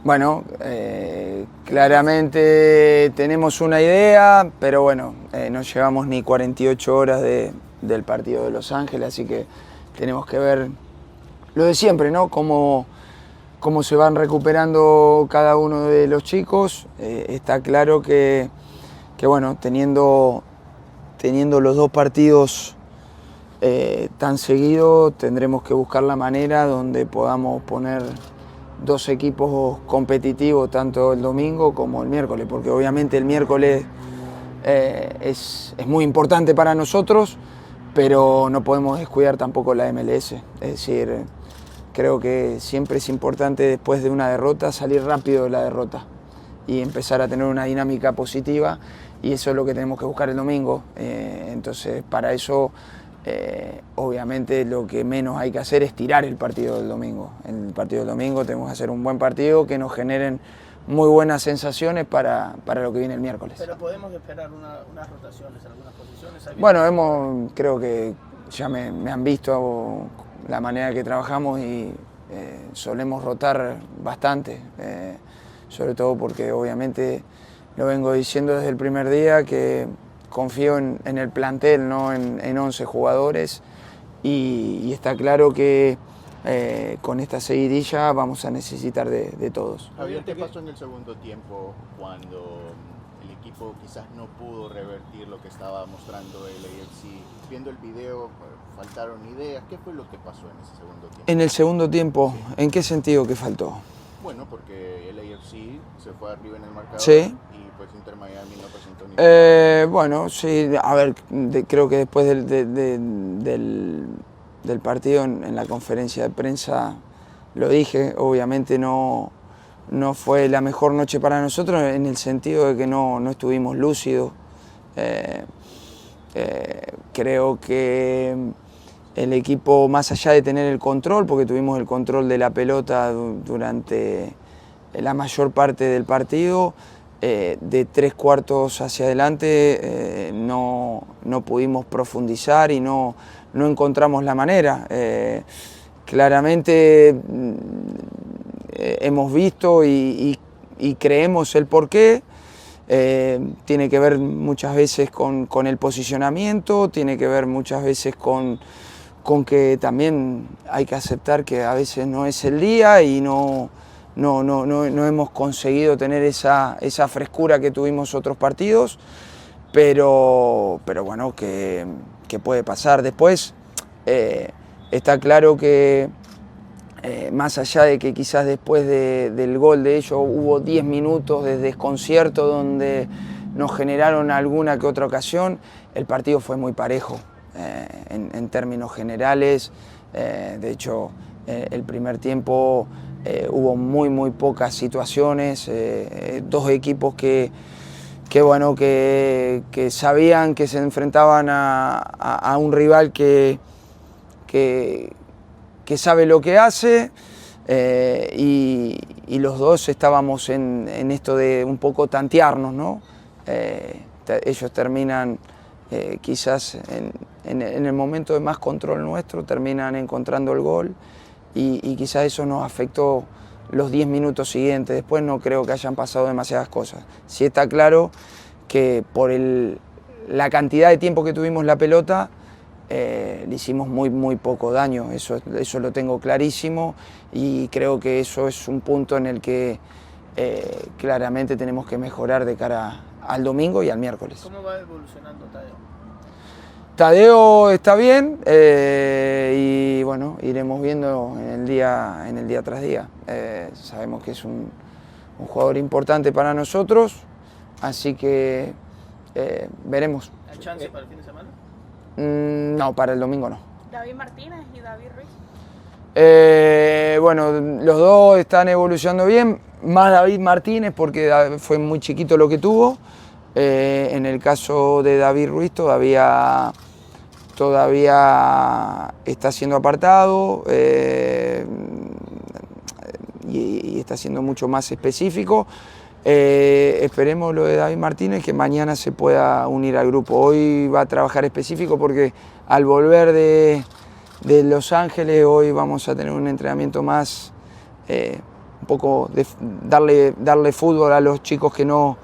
Bueno, claramente tenemos una idea, pero bueno, no llevamos ni 48 horas del partido de Los Ángeles, así que tenemos que ver lo de siempre, ¿no? Cómo se van recuperando cada uno de los chicos. Está claro que bueno, teniendo los dos partidos tan seguidos, tendremos que buscar la manera donde podamos poner dos equipos competitivos, tanto el domingo como el miércoles, porque obviamente el miércoles es muy importante para nosotros, pero no podemos descuidar tampoco la MLS. Es decir, creo que siempre es importante después de una derrota salir rápido de la derrota y empezar a tener una dinámica positiva, y eso es lo que tenemos que buscar el domingo. Entonces, para eso obviamente lo que menos hay que hacer es tirar el partido del domingo. En el partido del domingo tenemos que hacer un buen partido que nos generen muy buenas sensaciones para lo que viene el miércoles. Pero podemos esperar unas rotaciones en algunas posiciones. Bueno, creo que ya me han visto la manera que trabajamos y solemos rotar bastante, sobre todo porque obviamente lo vengo diciendo desde el primer día que confío en el plantel, no en 11 jugadores, y está claro que con esta seguidilla vamos a necesitar de todos. Javier, ¿qué pasó en el segundo tiempo cuando el equipo quizás no pudo revertir lo que estaba mostrando el AFC? Viendo el video, faltaron ideas. ¿Qué fue lo que pasó en ese segundo tiempo? En el segundo tiempo, ¿en qué sentido que faltó? Bueno, porque el AFC se fue arriba en el marcador. Sí. Y pues Inter Miami no presentó ni bueno, sí, a ver, creo que después del partido en la conferencia de prensa lo dije, obviamente no fue la mejor noche para nosotros en el sentido de que no estuvimos lúcidos. Creo que el equipo, más allá de tener el control, porque tuvimos el control de la pelota durante la mayor parte del partido, de 3/4 hacia adelante no pudimos profundizar y no encontramos la manera. Claramente hemos visto y creemos el porqué. Tiene que ver muchas veces con el posicionamiento, tiene que ver muchas veces con que también hay que aceptar que a veces no es el día y no hemos conseguido tener esa frescura que tuvimos otros partidos, pero bueno, que puede pasar. Después está claro que más allá de que quizás después del gol de ellos hubo 10 minutos de desconcierto donde nos generaron alguna que otra ocasión, el partido fue muy parejo en términos generales. De hecho, el primer tiempo hubo muy pocas situaciones, dos equipos que sabían que se enfrentaban a un rival que sabe lo que hace, y los dos estábamos en esto de un poco tantearnos, ¿no? Ellos terminan quizás en el momento de más control nuestro, terminan encontrando el gol, y quizás eso nos afectó los 10 minutos siguientes. Después no creo que hayan pasado demasiadas cosas. Sí está claro que por la cantidad de tiempo que tuvimos la pelota, le hicimos muy poco daño, eso lo tengo clarísimo, y creo que eso es un punto en el que claramente tenemos que mejorar de cara al domingo y al miércoles. ¿Cómo va evolucionando Tadeo? Tadeo está bien, y bueno, iremos viendo en el día tras día. Sabemos que es un jugador importante para nosotros, así que veremos. ¿Hay chance para el fin de semana? No, para el domingo no. David Martínez y David Ruiz. Bueno, los dos están evolucionando bien, más David Martínez porque fue muy chiquito lo que tuvo. En el caso de David Ruiz todavía está siendo apartado y está siendo mucho más específico. Esperemos lo de David Martínez, que mañana se pueda unir al grupo. Hoy va a trabajar específico porque al volver de Los Ángeles hoy vamos a tener un entrenamiento más un poco darle fútbol a los chicos que no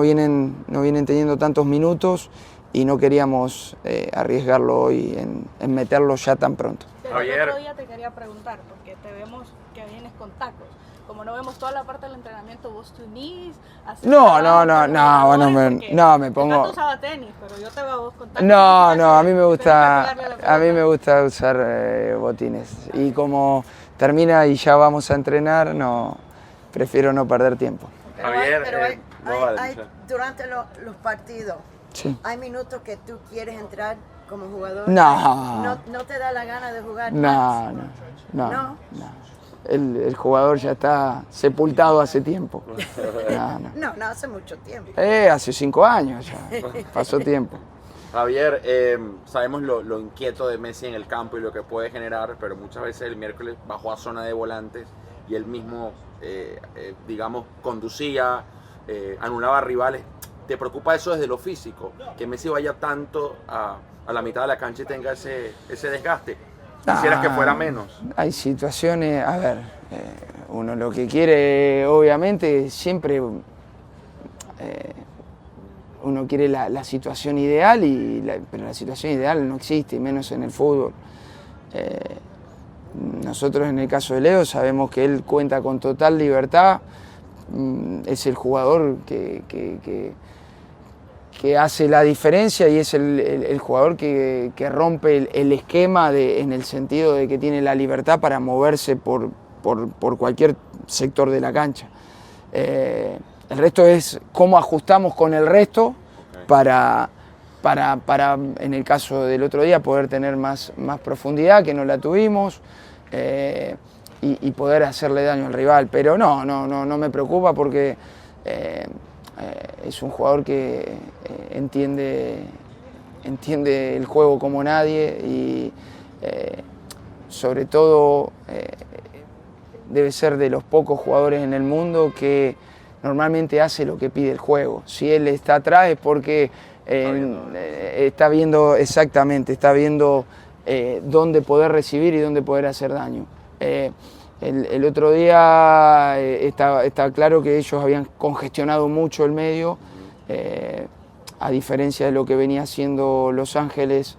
vienen teniendo tantos minutos y no queríamos arriesgarlo hoy en meterlo ya tan pronto. Pero el otro día te quería preguntar, porque te vemos que vienes con tacos. Como no vemos toda la parte del entrenamiento, vos te unís, No, me pongo... Tú usabas tenis, pero yo te veo a vos con tacos. No, a mí me gusta usar botines. Y como termina y ya vamos a entrenar, prefiero no perder tiempo. Javier, durante los partidos, sí. ¿Hay minutos que tú quieres entrar como jugador? No. ¿No te da la gana de jugar? No. El jugador ya está sepultado hace tiempo. No, hace mucho tiempo. Hace 5 años ya, pasó tiempo. Javier, sabemos lo inquieto de Messi en el campo y lo que puede generar, pero muchas veces el miércoles bajó a zona de volantes y él mismo, digamos, conducía, anulaba a rivales. ¿Te preocupa eso desde lo físico? Que Messi vaya tanto a la mitad de la cancha y tenga ese desgaste. ¿Quisieras que fuera menos? Hay situaciones, a ver, uno lo que quiere, obviamente, siempre uno quiere la situación ideal, pero la situación ideal no existe, y menos en el fútbol. Nosotros en el caso de Leo sabemos que él cuenta con total libertad, es el jugador que hace la diferencia y es el jugador que rompe el esquema en el sentido de que tiene la libertad para moverse por cualquier sector de la cancha. El resto es cómo ajustamos con el resto para en el caso del otro día, poder tener más profundidad, que no la tuvimos, y poder hacerle daño al rival. Pero no me preocupa porque es un jugador que entiende el juego como nadie y sobre todo debe ser de los pocos jugadores en el mundo que normalmente hace lo que pide el juego. Si él está atrás es porque está viendo dónde poder recibir y dónde poder hacer daño. El otro día está claro que ellos habían congestionado mucho el medio, a diferencia de lo que venía haciendo Los Ángeles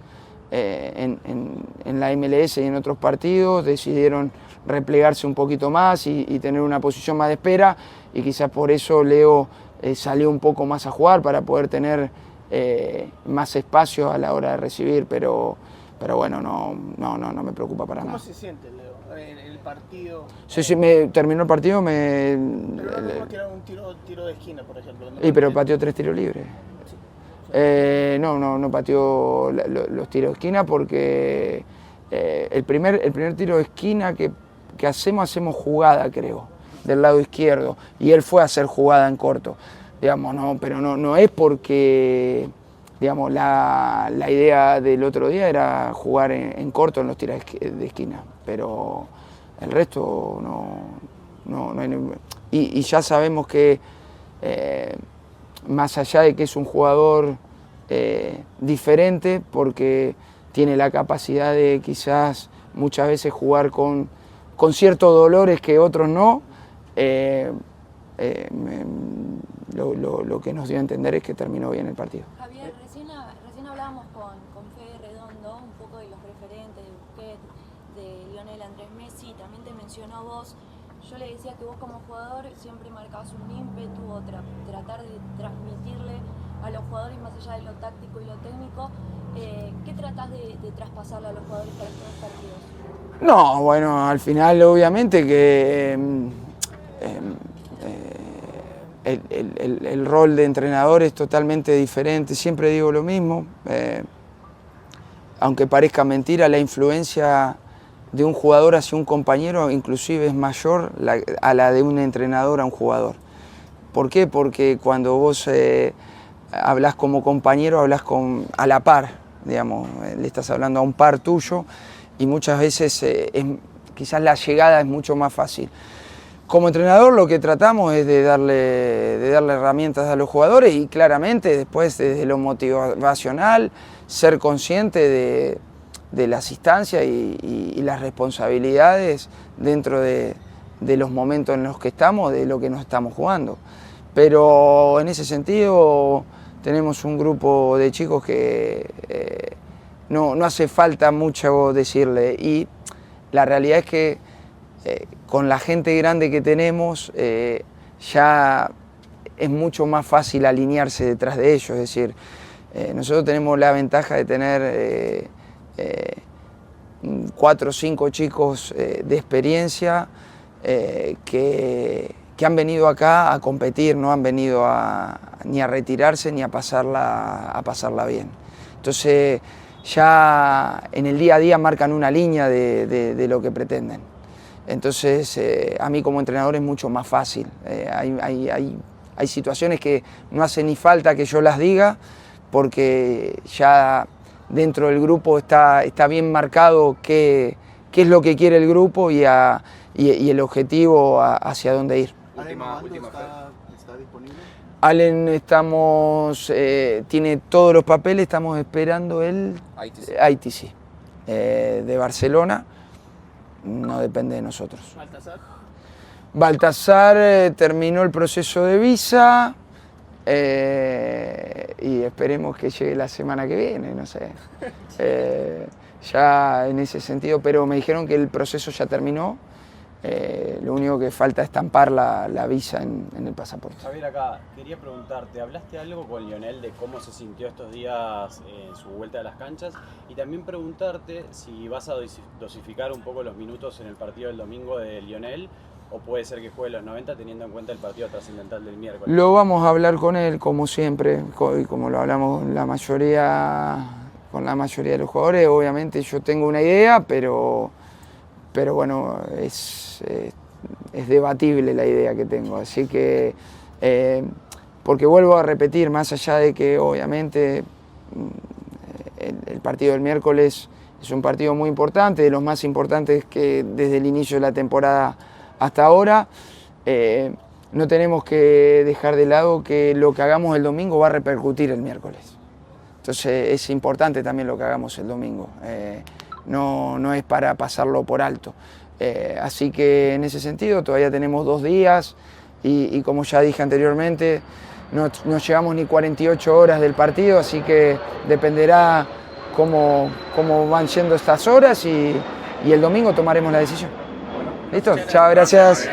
en la MLS y en otros partidos. Decidieron replegarse un poquito más y tener una posición más de espera, y quizás por eso Leo salió un poco más a jugar para poder tener más espacio a la hora de recibir, pero bueno, no me preocupa para nada. ¿Cómo se siente, Leo, en el partido? Sí, terminó el partido, Pero no tirar un tiro de esquina, por ejemplo. Pero pateó 3 tiros libres. Sí. No pateó los tiros de esquina porque el primer tiro de esquina que hacemos jugada, creo, del lado izquierdo, y él fue a hacer jugada en corto, digamos, pero no es porque, digamos, la idea del otro día era jugar en corto en los tiros de esquina, pero el resto no hay y ya sabemos que más allá de que es un jugador diferente, porque tiene la capacidad de quizás muchas veces jugar con ciertos dolores que otros no, lo que nos dio a entender es que terminó bien el partido. Javier, recién hablábamos con Fede Redondo un poco de los referentes, de Busquets, de Lionel Andrés Messi, también te mencionó vos. Yo le decía que vos como jugador siempre marcabas un ímpetu o tratar de transmitirle a los jugadores más allá de lo táctico y lo técnico. ¿Qué tratás de traspasarle a los jugadores para estos partidos? No, bueno, al final obviamente que el rol de entrenador es totalmente diferente, siempre digo lo mismo, aunque parezca mentira, la influencia de un jugador hacia un compañero inclusive es mayor a la de un entrenador a un jugador. ¿Por qué? Porque cuando vos hablas como compañero, hablas a la par, digamos, le estás hablando a un par tuyo, y muchas veces quizás la llegada es mucho más fácil. Como entrenador lo que tratamos es de darle herramientas a los jugadores, y claramente después desde lo motivacional ser consciente de las instancias y las responsabilidades dentro de de los momentos en los que estamos, de lo que nos estamos jugando. Pero en ese sentido tenemos un grupo de chicos que no hace falta mucho decirle, y la realidad es que con la gente grande que tenemos ya es mucho más fácil alinearse detrás de ellos. Es decir, nosotros tenemos la ventaja de tener 4 o 5 chicos de experiencia que han venido acá a competir, no han venido ni a retirarse ni a pasarla bien. Entonces ya en el día a día marcan una línea de lo que pretenden. Entonces a mí como entrenador es mucho más fácil. Hay situaciones que no hace ni falta que yo las diga, porque ya dentro del grupo está bien marcado qué es lo que quiere el grupo y el objetivo hacia dónde ir. Última ¿Está disponible? Allen tiene todos los papeles, estamos esperando el ITC de Barcelona, no depende de nosotros. Baltasar terminó el proceso de visa y esperemos que llegue la semana que viene, no sé. Ya en ese sentido, pero me dijeron que el proceso ya terminó. Lo único que falta es estampar la visa en el pasaporte. Javier, acá quería preguntarte, ¿hablaste algo con Lionel de cómo se sintió estos días en su vuelta a las canchas? Y también preguntarte si vas a dosificar un poco los minutos en el partido del domingo de Lionel, o puede ser que juegue los 90 teniendo en cuenta el partido trascendental del miércoles. Lo vamos a hablar con él, como siempre, y como lo hablamos con la mayoría de los jugadores. Obviamente yo tengo una idea, pero bueno, es debatible la idea que tengo. Así que, porque vuelvo a repetir, más allá de que obviamente el partido del miércoles es un partido muy importante, de los más importantes que desde el inicio de la temporada hasta ahora, no tenemos que dejar de lado que lo que hagamos el domingo va a repercutir el miércoles. Entonces es importante también lo que hagamos el domingo. No es para pasarlo por alto. Así que en ese sentido todavía tenemos 2 días y como ya dije anteriormente, no llevamos ni 48 horas del partido, así que dependerá cómo van yendo estas horas y el domingo tomaremos la decisión. ¿Listo? Chao, gracias.